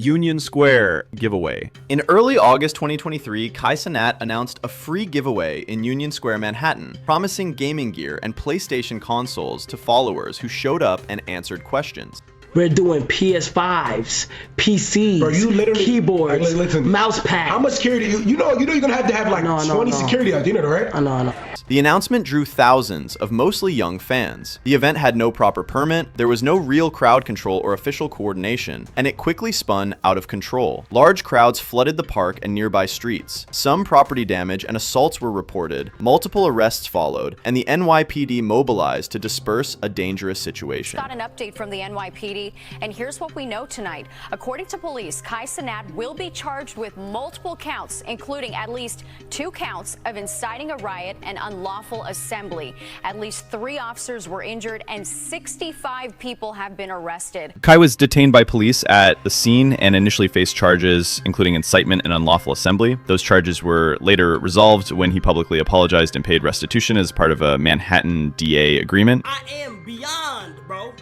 Union Square giveaway. In early August 2023, Cenat announced a free giveaway in Union Square, Manhattan, promising gaming gear and PlayStation consoles to followers who showed up and answered questions. We're doing PS5s, PCs, Bro, you literally, keyboards, listen, mouse pads. How much security? You know you're gonna have like 20 security out there, right? I know. The announcement drew thousands of mostly young fans. The event had no proper permit, there was no real crowd control or official coordination, and it quickly spun out of control. Large crowds flooded the park and nearby streets. Some property damage and assaults were reported, multiple arrests followed, and the NYPD mobilized to disperse a dangerous situation. Got an update from the NYPD, and here's what we know tonight. According to police, Cenat will be charged with multiple counts, including at least 2 counts of inciting a riot and unlawful assembly. At least 3 officers were injured and 65 people have been arrested. Kai was detained by police at the scene and initially faced charges including incitement and unlawful assembly. Those charges were later resolved when he publicly apologized and paid restitution as part of a Manhattan DA agreement. I am beyond, bro,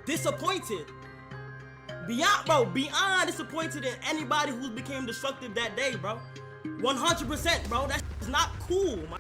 disappointed. Beyond disappointed in anybody who became destructive that day, bro. 100%, bro. That's not cool, man.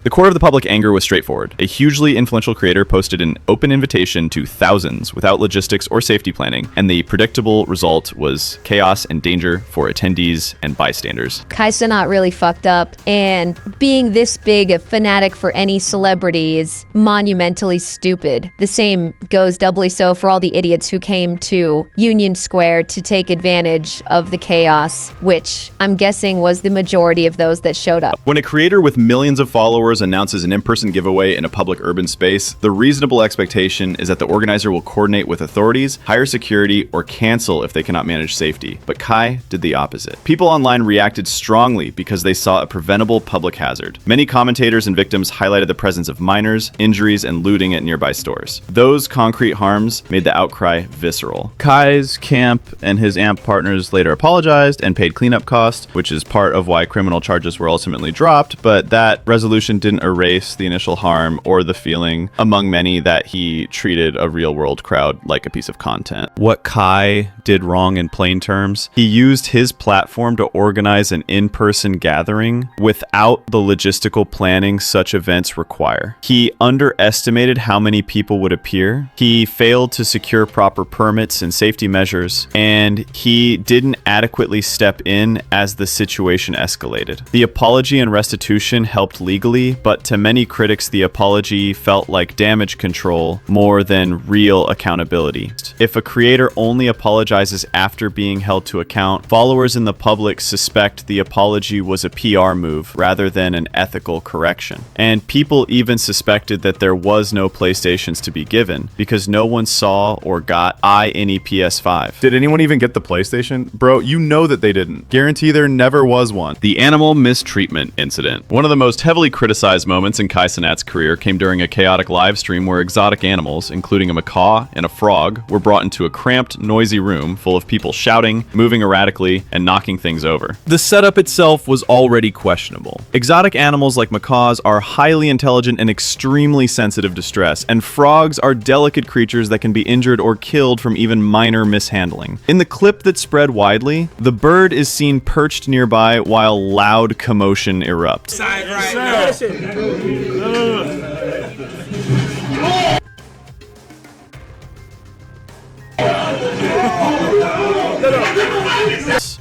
The core of the public anger was straightforward. A hugely influential creator posted an open invitation to thousands without logistics or safety planning, and the predictable result was chaos and danger for attendees and bystanders. Cenat really fucked up, and being this big a fanatic for any celebrity is monumentally stupid. The same goes doubly so for all the idiots who came to Union Square to take advantage of the chaos, which I'm guessing was the majority of those that showed up. When a creator with millions of followers announces an in-person giveaway in a public urban space, the reasonable expectation is that the organizer will coordinate with authorities, hire security, or cancel if they cannot manage safety. But Kai did the opposite. People online reacted strongly because they saw a preventable public hazard. Many commentators and victims highlighted the presence of minors, injuries, and looting at nearby stores. Those concrete harms made the outcry visceral. Kai's camp and his AMP partners later apologized and paid cleanup costs, which is part of why criminal charges were ultimately dropped, but that resolution didn't erase the initial harm or the feeling among many that he treated a real-world crowd like a piece of content. What Kai did wrong in plain terms, he used his platform to organize an in-person gathering without the logistical planning such events require. He underestimated how many people would appear, he failed to secure proper permits and safety measures, and he didn't adequately step in as the situation escalated. The apology and restitution helped legally, but to many critics, the apology felt like damage control more than real accountability. If a creator only apologizes after being held to account, followers in the public suspect the apology was a PR move rather than an ethical correction. And people even suspected that there was no PlayStations to be given because no one saw or got any PS5. Did anyone even get the PlayStation? Bro, you know that they didn't. Guarantee there never was one. The animal mistreatment incident. One of the most heavily criticized moments in Cenat's career came during a chaotic live stream where exotic animals, including a macaw and a frog, were brought into a cramped, noisy room full of people shouting, moving erratically, and knocking things over. The setup itself was already questionable. Exotic animals like macaws are highly intelligent and extremely sensitive to stress, and frogs are delicate creatures that can be injured or killed from even minor mishandling. In the clip that spread widely, the bird is seen perched nearby while loud commotion erupts.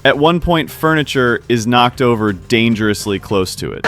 At one point, furniture is knocked over dangerously close to it.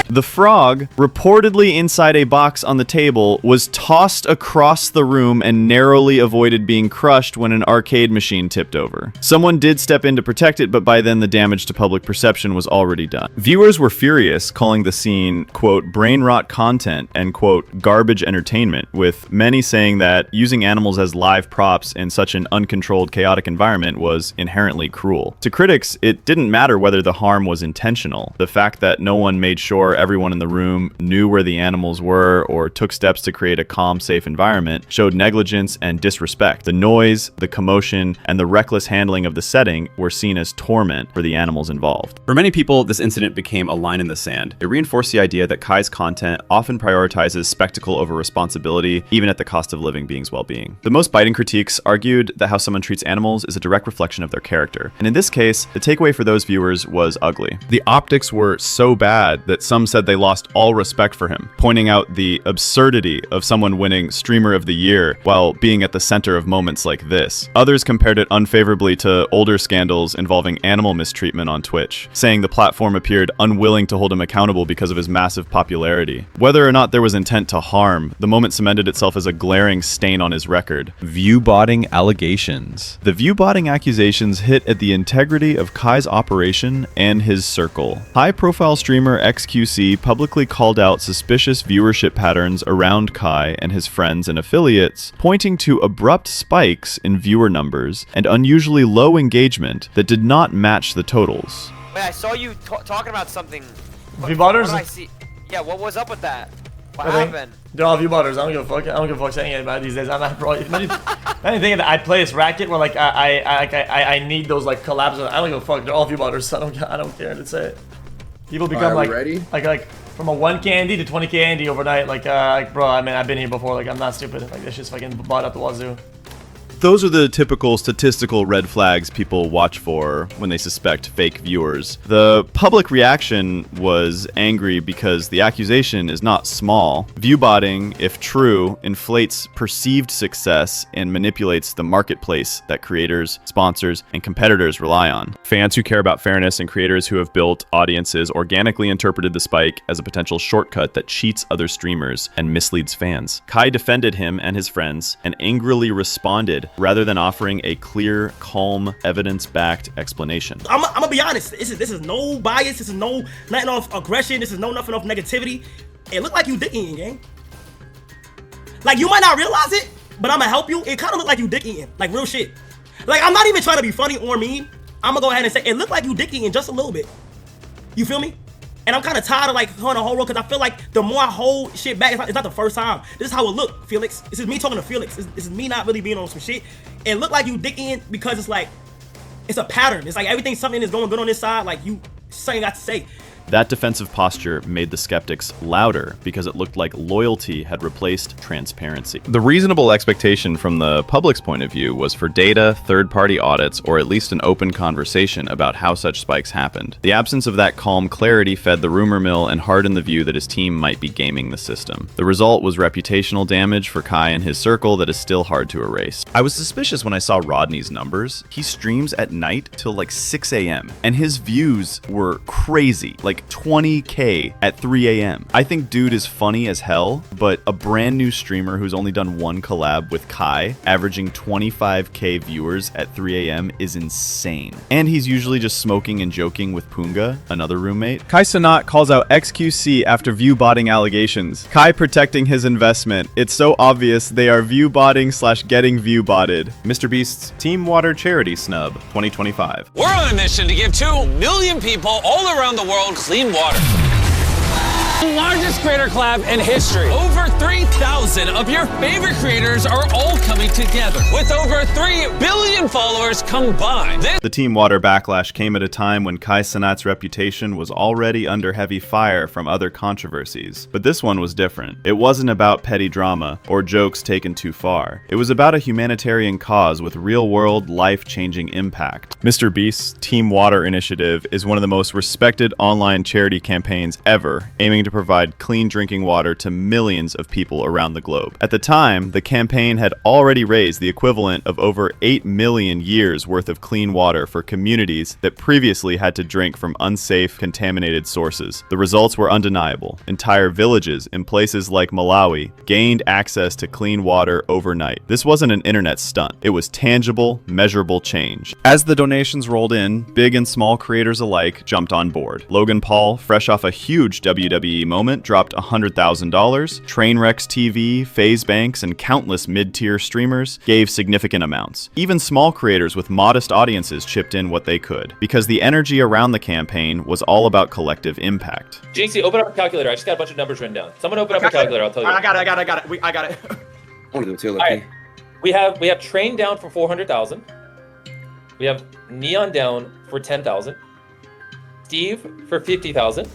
The frog, reportedly inside a box on the table, was tossed across the room and narrowly avoided being crushed when an arcade machine tipped over. Someone did step in to protect it, but by then the damage to public perception was already done. Viewers were furious, calling the scene, quote, brain rot content and, quote, garbage entertainment, with many saying that using animals as live props in such an uncontrolled, chaotic environment was inherently cruel. To critics, it didn't matter whether the harm was intentional. The fact that no one made sure everyone in the room knew where the animals were or took steps to create a calm, safe environment showed negligence and disrespect. The noise, the commotion, and the reckless handling of the setting were seen as torment for the animals involved. For many people, this incident became a line in the sand. It reinforced the idea that Kai's content often prioritizes spectacle over responsibility, even at the cost of living beings' well-being. The most biting critiques argued that how someone treats animals is a direct reflection of their character. And in this case, the takeaway for those viewers was ugly. The optics were so bad that some said they lost all respect for him, pointing out the absurdity of someone winning Streamer of the Year while being at the center of moments like this. Others compared it unfavorably to older scandals involving animal mistreatment on Twitch, saying the platform appeared unwilling to hold him accountable because of his massive popularity. Whether or not there was intent to harm, the moment cemented itself as a glaring stain on his record. Viewbotting allegations. The viewbotting accusations hit at the integrity of Kai's operation and his circle. High-profile streamer XQC publicly called out suspicious viewership patterns around Kai and his friends and affiliates, pointing to abrupt spikes in viewer numbers and unusually low engagement that did not match the totals. Wait, I saw you talking about something. Viewbotters? What did I see? Yeah, what was up with that? What happened? They're all viewbotters. I don't give a fuck. I don't give a fuck saying anybody these days. I'm not bro. Imagine thinking that I'd play this racket where like I need those like collabs. I don't give a fuck. They're all viewbotters. I don't care to say it. People become like from a 1K Andy to 20K Andy overnight. Like bro, I mean I've been here before. Like I'm not stupid. Like this shit's fucking bought out the wazoo. Those are the typical statistical red flags people watch for when they suspect fake viewers. The public reaction was angry because the accusation is not small. Viewbotting, if true, inflates perceived success and manipulates the marketplace that creators, sponsors, and competitors rely on. Fans who care about fairness and creators who have built audiences organically interpreted the spike as a potential shortcut that cheats other streamers and misleads fans. Kai defended him and his friends and angrily responded rather than offering a clear, calm, evidence-backed explanation. I'm gonna be honest. This is no bias. This is no letting off aggression. This is no nothing off negativity. It looked like you dick eating, gang. Like you might not realize it, but I'm gonna help you. It kind of looked like you dick eating, like real shit. Like I'm not even trying to be funny or mean. I'm gonna go ahead and say it looked like you dick eating just a little bit. You feel me? And I'm kind of tired of like going the whole road because I feel like the more I hold shit back, it's not the first time. This is how it looked, Felix. This is me talking to Felix. This is me not really being on some shit. It looked like you dicking because it's like, it's a pattern. It's like everything, something is going good on this side. Like you, something got to say. That defensive posture made the skeptics louder because it looked like loyalty had replaced transparency. The reasonable expectation from the public's point of view was for data, third-party audits, or at least an open conversation about how such spikes happened. The absence of that calm clarity fed the rumor mill and hardened the view that his team might be gaming the system. The result was reputational damage for Kai and his circle that is still hard to erase. I was suspicious when I saw Rodney's numbers. He streams at night till like 6 a.m. and his views were crazy. Like 20K at 3 a.m. I think dude is funny as hell, but a brand new streamer who's only done one collab with Kai, averaging 25K viewers at 3 a.m. is insane. And he's usually just smoking and joking with Punga, another roommate. Kai Cenat calls out XQC after viewbotting allegations. Kai protecting his investment. It's so obvious they are viewbotting / getting viewbotted. Mr. Beast's Team Water charity snub 2025. We're on a mission to give 2 million people all around the world clean water. Largest creator collab in history. Over 3,000 of your favorite creators are all coming together with over 3 billion followers combined. The Team Water backlash came at a time when Kai Cenat's reputation was already under heavy fire from other controversies. But this one was different. It wasn't about petty drama or jokes taken too far. It was about a humanitarian cause with real-world, life-changing impact. Mr. Beast's Team Water initiative is one of the most respected online charity campaigns ever, aiming to provide clean drinking water to millions of people around the globe. At the time, the campaign had already raised the equivalent of over 8 million years worth of clean water for communities that previously had to drink from unsafe, contaminated sources. The results were undeniable. Entire villages in places like Malawi gained access to clean water overnight. This wasn't an internet stunt. It was tangible, measurable change. As the donations rolled in, big and small creators alike jumped on board. Logan Paul, fresh off a huge WWE TV Moment dropped $100,000. Trainwrecks TV, FaZe Banks, and countless mid-tier streamers gave significant amounts. Even small creators with modest audiences chipped in what they could, because the energy around the campaign was all about collective impact. Jinxy, open up a calculator. I just got a bunch of numbers written down. Someone open up a calculator, I'll tell you. I got it. I got it. I want to do it too. All right. We have Train down for 400,000. We have Neon down for 10,000. Steve for 50,000.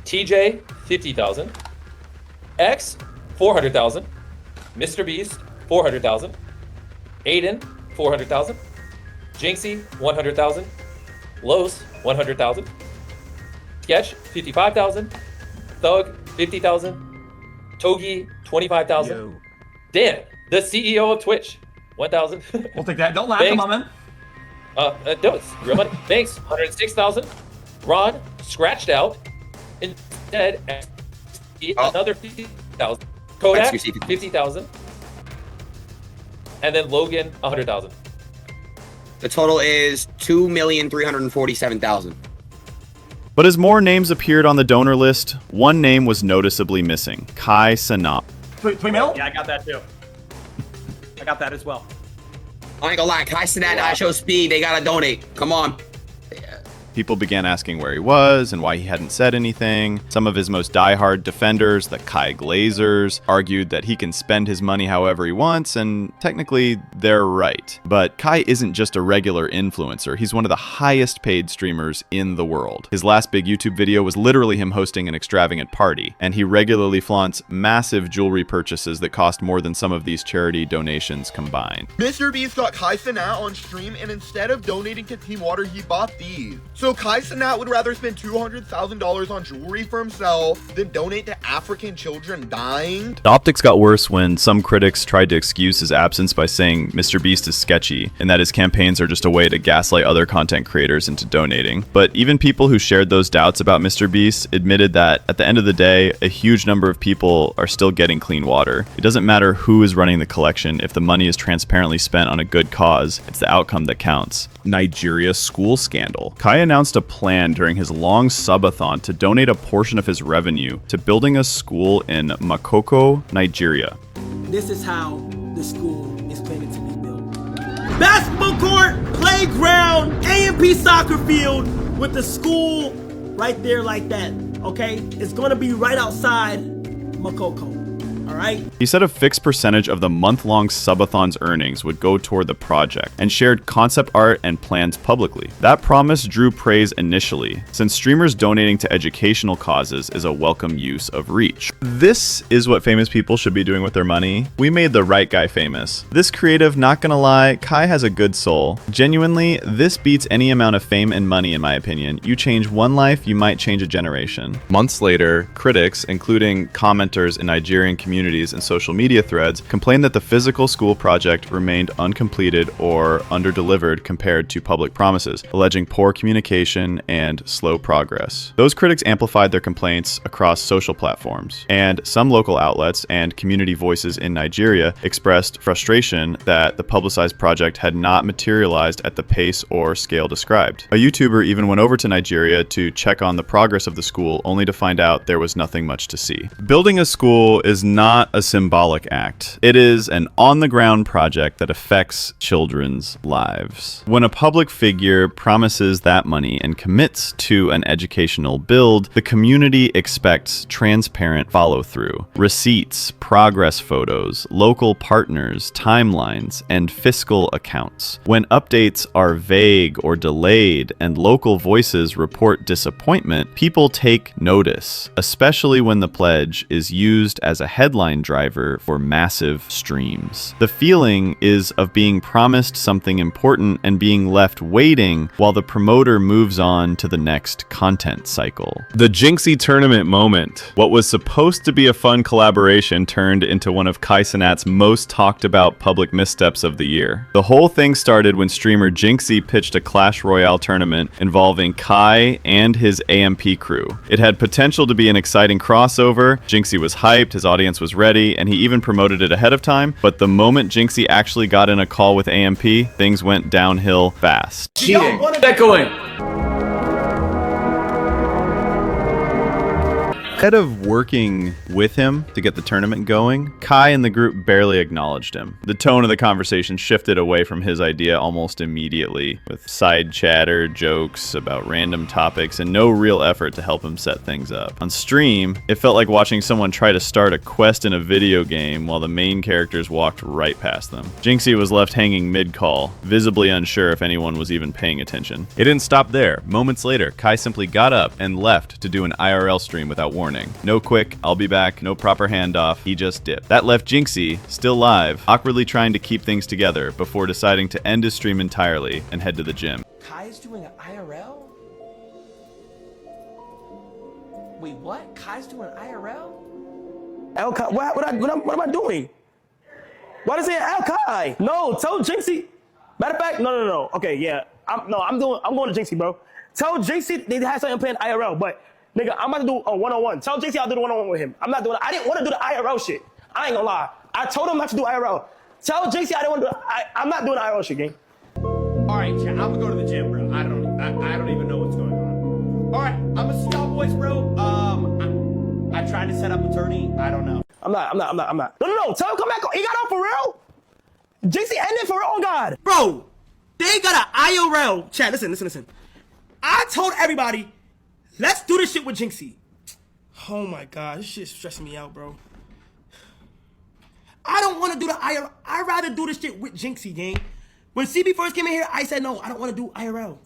TJ 50,000. X 400,000. Mr. Beast 400,000. Aiden 400,000. Jinxy 100,000. Los 100,000. Sketch 55,000. Thug 50,000. Togi 25,000. Dan, the CEO of Twitch, 1,000. We'll take that. Don't laugh, come on, man. No, it's real money. Thanks, 106,000. Ron scratched out. Instead, another 50,000. Kodak 50,000. And then Logan 100,000. The total is 2,347,000. But as more names appeared on the donor list, one name was noticeably missing: Cenat. 3 mil? Yeah, I got that too. I got that as well. I ain't gonna lie, Cenat, I show speed, they gotta donate. Come on. People began asking where he was and why he hadn't said anything. Some of his most diehard defenders, the Kai Glazers, argued that he can spend his money however he wants, and technically, they're right. But Kai isn't just a regular influencer, he's one of the highest paid streamers in the world. His last big YouTube video was literally him hosting an extravagant party, and he regularly flaunts massive jewelry purchases that cost more than some of these charity donations combined. Mr. Beast got Cenat on stream, and instead of donating to Team Water, he bought these. So Cenat would rather spend $200,000 on jewelry for himself than donate to African children dying. The optics got worse when some critics tried to excuse his absence by saying Mr. Beast is sketchy and that his campaigns are just a way to gaslight other content creators into donating. But even people who shared those doubts about Mr. Beast admitted that at the end of the day, a huge number of people are still getting clean water. It doesn't matter who is running the collection if the money is transparently spent on a good cause. It's the outcome that counts. Nigeria school scandal. Kai announced a plan during his long subathon to donate a portion of his revenue to building a school in Makoko, Nigeria. This is how the school is planning to be built. Basketball court, playground, A&P soccer field with the school right there like that, okay? It's gonna be right outside Makoko. All right. He said a fixed percentage of the month-long subathon's earnings would go toward the project and shared concept art and plans publicly. That promise drew praise initially, since streamers donating to educational causes is a welcome use of reach. This is what famous people should be doing with their money. We made the right guy famous. This creative, not gonna lie, Kai has a good soul. Genuinely, this beats any amount of fame and money in my opinion. You change one life, you might change a generation. Months later, critics, including commenters in Nigerian communities and social media threads, complained that the physical school project remained uncompleted or underdelivered compared to public promises, alleging poor communication and slow progress. Those critics amplified their complaints across social platforms, and some local outlets and community voices in Nigeria expressed frustration that the publicized project had not materialized at the pace or scale described. A YouTuber even went over to Nigeria to check on the progress of the school, only to find out there was nothing much to see. Building a school is not a symbolic act. It is an on-the-ground project that affects children's lives. When a public figure promises that money and commits to an educational build, the community expects transparent follow-through, receipts, progress photos, local partners, timelines, and fiscal accounts. When updates are vague or delayed and local voices report disappointment, people take notice, especially when the pledge is used as a headline driver for massive streams. The feeling is of being promised something important and being left waiting while the promoter moves on to the next content cycle. The Jinxy Tournament moment. What was supposed to be a fun collaboration turned into one of Cenat's most talked about public missteps of the year. The whole thing started when streamer Jinxy pitched a Clash Royale tournament involving Kai and his AMP crew. It had potential to be an exciting crossover. Jinxy was hyped, his audience was ready, and he even promoted it ahead of time, but the moment Jinxy actually got in a call with AMP, things went downhill fast. Cheating. Echoing. Instead of working with him to get the tournament going, Kai and the group barely acknowledged him. The tone of the conversation shifted away from his idea almost immediately, with side chatter, jokes about random topics, and no real effort to help him set things up. On stream, it felt like watching someone try to start a quest in a video game while the main characters walked right past them. Jinxy was left hanging mid-call, visibly unsure if anyone was even paying attention. It didn't stop there. Moments later, Kai simply got up and left to do an IRL stream without warning. No quick, I'll be back, no proper handoff, he just dipped. That left Jinxy, still live, awkwardly trying to keep things together before deciding to end his stream entirely and head to the gym. Kai's doing an IRL? Wait, what? Kai's doing IRL? El Kai, what am I doing? Why does it say El Kai? No, tell Jinxy. Matter of fact, no. Okay, yeah, I'm going to Jinxy, bro. Tell Jinxy they had something playing IRL, but nigga, I'm about to do a one-on-one. Tell Jinxy I'll do the one-on-one with him. I'm not doing it. I didn't want to do the IRL shit. I ain't gonna lie. I told him not to do IRL. Tell Jinxy I didn't want to do it. I'm not doing the IRL shit, gang. All right, chat, I'm gonna go to the gym, bro. I don't even know what's going on. All right, I'm gonna see y'all boys, bro. I tried to set up a tourney. I don't know. I'm not. No. Tell him come back. He got on for real. Jinxy ended for real. Oh God, bro. They got an IRL. Chat, listen. I told everybody, let's do this shit with Jinxy. Oh my God, this shit's stressing me out, bro. I don't want to do the IRL. I'd rather do this shit with Jinxy, gang. When CB first came in here, I said, no, I don't want to do IRL.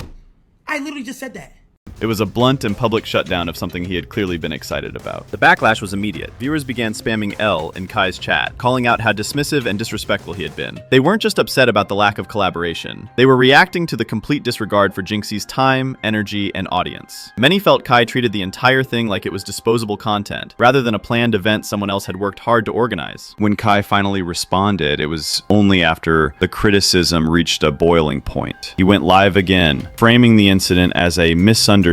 I literally just said that. It was a blunt and public shutdown of something he had clearly been excited about. The backlash was immediate. Viewers began spamming L in Kai's chat, calling out how dismissive and disrespectful he had been. They weren't just upset about the lack of collaboration. They were reacting to the complete disregard for Jinxy's time, energy, and audience. Many felt Kai treated the entire thing like it was disposable content, rather than a planned event someone else had worked hard to organize. When Kai finally responded, it was only after the criticism reached a boiling point. He went live again, framing the incident as a misunderstanding,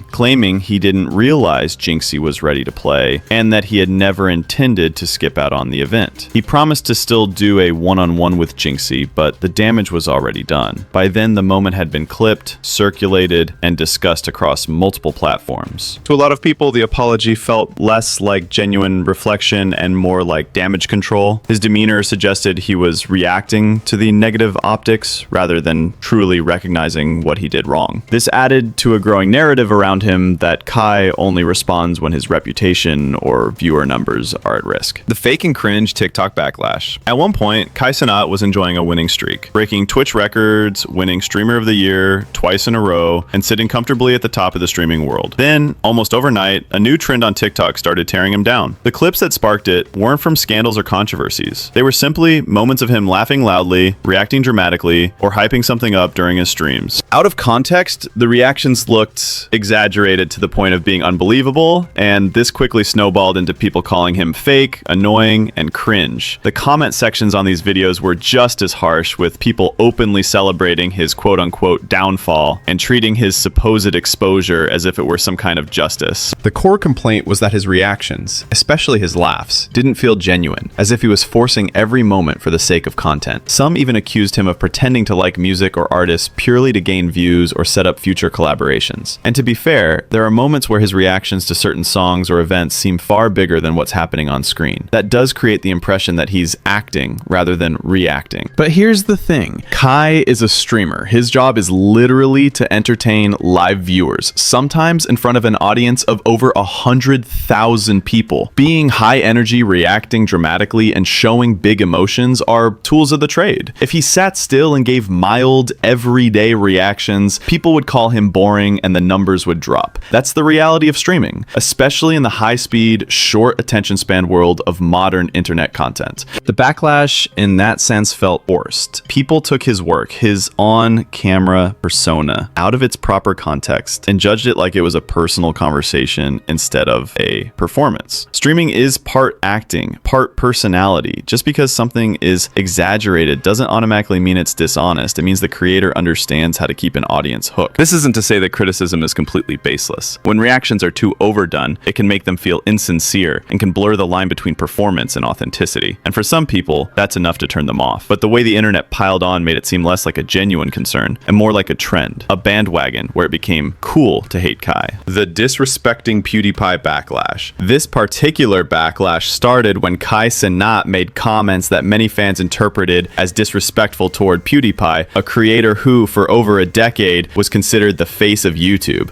claiming he didn't realize Jinxy was ready to play, and that he had never intended to skip out on the event. He promised to still do a one-on-one with Jinxy, but the damage was already done. By then, the moment had been clipped, circulated, and discussed across multiple platforms. To a lot of people, the apology felt less like genuine reflection and more like damage control. His demeanor suggested he was reacting to the negative optics rather than truly recognizing what he did wrong. This added to a growing narrative around him that Kai only responds when his reputation or viewer numbers are at risk. The fake and cringe TikTok backlash. At one point, Cenat was enjoying a winning streak, breaking Twitch records, winning Streamer of the Year twice in a row, and sitting comfortably at the top of the streaming world. Then, almost overnight, a new trend on TikTok started tearing him down. The clips that sparked it weren't from scandals or controversies. They were simply moments of him laughing loudly, reacting dramatically, or hyping something up during his streams. Out of context, the reactions looked exaggerated to the point of being unbelievable, and this quickly snowballed into people calling him fake, annoying, and cringe. The comment sections on these videos were just as harsh, with people openly celebrating his quote-unquote downfall and treating his supposed exposure as if it were some kind of justice. The core complaint was that his reactions, especially his laughs, didn't feel genuine, as if he was forcing every moment for the sake of content. Some even accused him of pretending to like music or artists purely to gain views or set up future collaborations. And to be fair, there are moments where his reactions to certain songs or events seem far bigger than what's happening on screen. That does create the impression that he's acting rather than reacting. But here's the thing. Kai is a streamer. His job is literally to entertain live viewers, sometimes in front of an audience of over 100,000 people. Being high energy, reacting dramatically, and showing big emotions are tools of the trade. If he sat still and gave mild, everyday reactions, people would call him boring and the numbers would drop. That's the reality of streaming, especially in the high-speed, short attention span world of modern internet content. The backlash in that sense felt forced. People took his work, his on-camera persona, out of its proper context and judged it like it was a personal conversation instead of a performance. Streaming is part acting, part personality. Just because something is exaggerated doesn't automatically mean it's dishonest. It means the creator understands how to keep an audience hooked. This isn't to say that criticism criticism is completely baseless. When reactions are too overdone, it can make them feel insincere and can blur the line between performance and authenticity. And for some people, that's enough to turn them off. But the way the internet piled on made it seem less like a genuine concern and more like a trend, a bandwagon where it became cool to hate Kai. The disrespecting PewDiePie backlash. This particular backlash started when Kai Cenat made comments that many fans interpreted as disrespectful toward PewDiePie, a creator who, for over a decade, was considered the face of YouTube.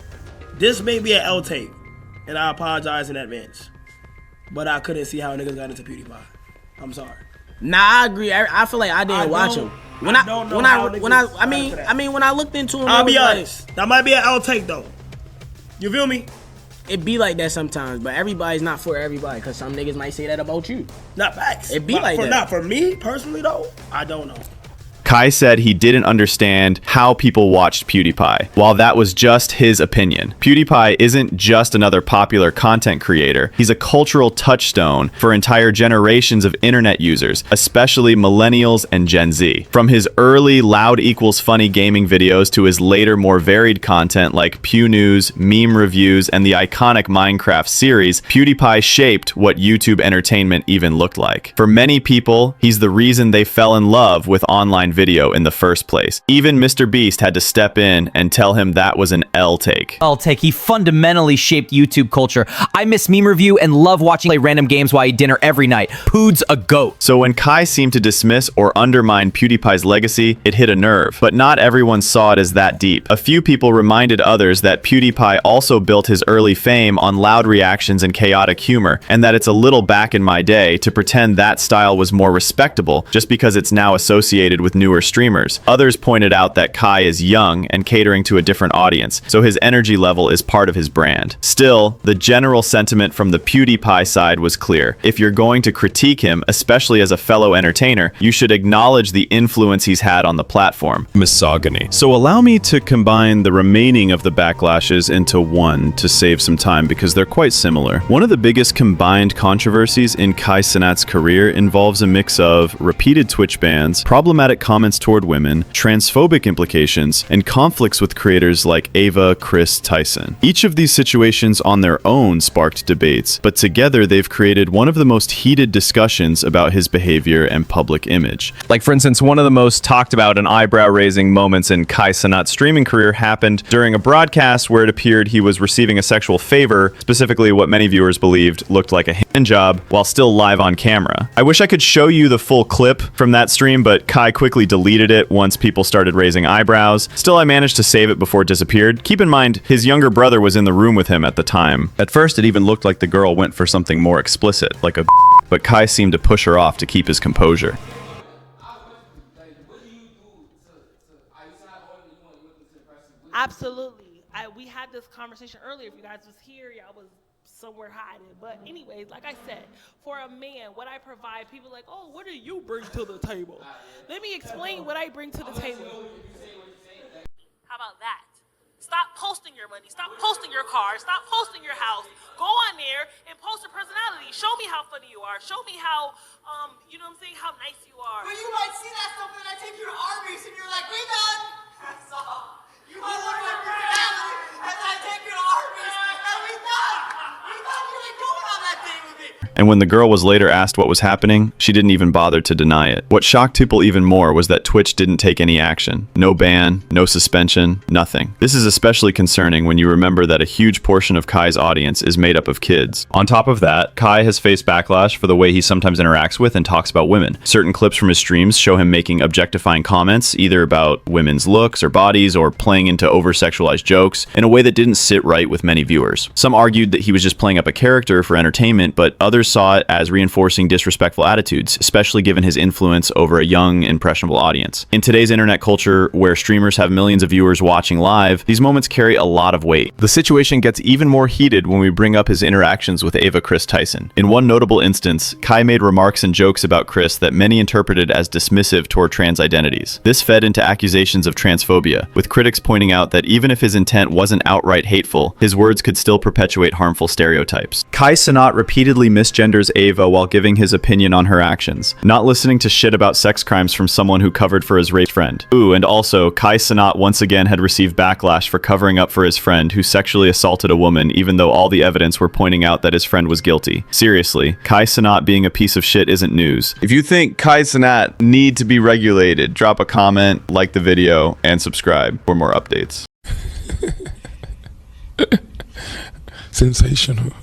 This may be an L tape, and I apologize in advance. But I couldn't see how niggas got into PewDiePie. I'm sorry. Nah, I agree. I feel like I didn't watch him. When I looked into him, I'll be honest. That might be an L tape though. You feel me? It be like that sometimes, but everybody's not for everybody, because some niggas might say that about you. Not facts. It be like that. Not for me personally though. I don't know. Kai said he didn't understand how people watched PewDiePie, while that was just his opinion. PewDiePie isn't just another popular content creator. He's a cultural touchstone for entire generations of internet users, especially millennials and Gen Z. From his early loud equals funny gaming videos to his later more varied content like Pew News, meme reviews, and the iconic Minecraft series, PewDiePie shaped what YouTube entertainment even looked like. For many people, he's the reason they fell in love with online video in the first place. Even Mr. Beast had to step in and tell him that was an L take. L take. He fundamentally shaped YouTube culture. I miss meme review and love watching play random games while I eat dinner every night. Pood's a goat. So when Kai seemed to dismiss or undermine PewDiePie's legacy, it hit a nerve. But not everyone saw it as that deep. A few people reminded others that PewDiePie also built his early fame on loud reactions and chaotic humor, and that it's a little back in my day to pretend that style was more respectable just because it's now associated with newer streamers. Others pointed out that Kai is young and catering to a different audience, so his energy level is part of his brand. Still, the general sentiment from the PewDiePie side was clear. If you're going to critique him, especially as a fellow entertainer, you should acknowledge the influence he's had on the platform. Misogyny. So allow me to combine the remaining of the backlashes into one to save some time because they're quite similar. One of the biggest combined controversies in Kai Cenat's career involves a mix of repeated Twitch bans, problematic comments toward women, transphobic implications, and conflicts with creators like Ava, Chris, Tyson. Each of these situations on their own sparked debates, but together they've created one of the most heated discussions about his behavior and public image. Like, for instance, one of the most talked about and eyebrow-raising moments in Kai Cenat's streaming career happened during a broadcast where it appeared he was receiving a sexual favor, specifically what many viewers believed looked like a hand job, while still live on camera. I wish I could show you the full clip from that stream, but Kai quickly deleted it once people started raising eyebrows. Still, I managed to save it before it disappeared. Keep in mind, his younger brother was in the room with him at the time. At first, it even looked like the girl went for something more explicit, like a but Kai seemed to push her off to keep his composure. Absolutely. We had this conversation earlier. If you guys was here, y'all was somewhere hiding. But anyways, like I said, for a man, what I provide, people like, oh, what do you bring to the table? Let me explain what I bring to the table. How about that? Stop posting your money. Stop posting your car. Stop posting your house. Go on there and post your personality. Show me how funny you are. Show me how, you know what I'm saying, how nice you are. But you might see that stuff and I take you to Arby's and you're like, we done. That's all. You might look like personality and I take you to Arby's and we done. We thought you were going on that date with me. And when the girl was later asked what was happening, she didn't even bother to deny it. What shocked people even more was that Twitch didn't take any action. No ban, no suspension, nothing. This is especially concerning when you remember that a huge portion of Kai's audience is made up of kids. On top of that, Kai has faced backlash for the way he sometimes interacts with and talks about women. Certain clips from his streams show him making objectifying comments, either about women's looks or bodies, or playing into over-sexualized jokes in a way that didn't sit right with many viewers. Some argued that he was just playing up a character for entertainment, but others saw it as reinforcing disrespectful attitudes, especially given his influence over a young, impressionable audience. In today's internet culture, where streamers have millions of viewers watching live, these moments carry a lot of weight. The situation gets even more heated when we bring up his interactions with Ava Chris Tyson. In one notable instance, Kai made remarks and jokes about Chris that many interpreted as dismissive toward trans identities. This fed into accusations of transphobia, with critics pointing out that even if his intent wasn't outright hateful, his words could still perpetuate harmful stereotypes. Kai Cenat repeatedly misjudged misgenders Ava while giving his opinion on her actions. Not listening to shit about sex crimes from someone who covered for his raped friend. Ooh, and also, Kai Cenat once again had received backlash for covering up for his friend who sexually assaulted a woman even though all the evidence were pointing out that his friend was guilty. Seriously, Kai Cenat being a piece of shit isn't news. If you think Kai Cenat need to be regulated, drop a comment, like the video, and subscribe for more updates. Sensational.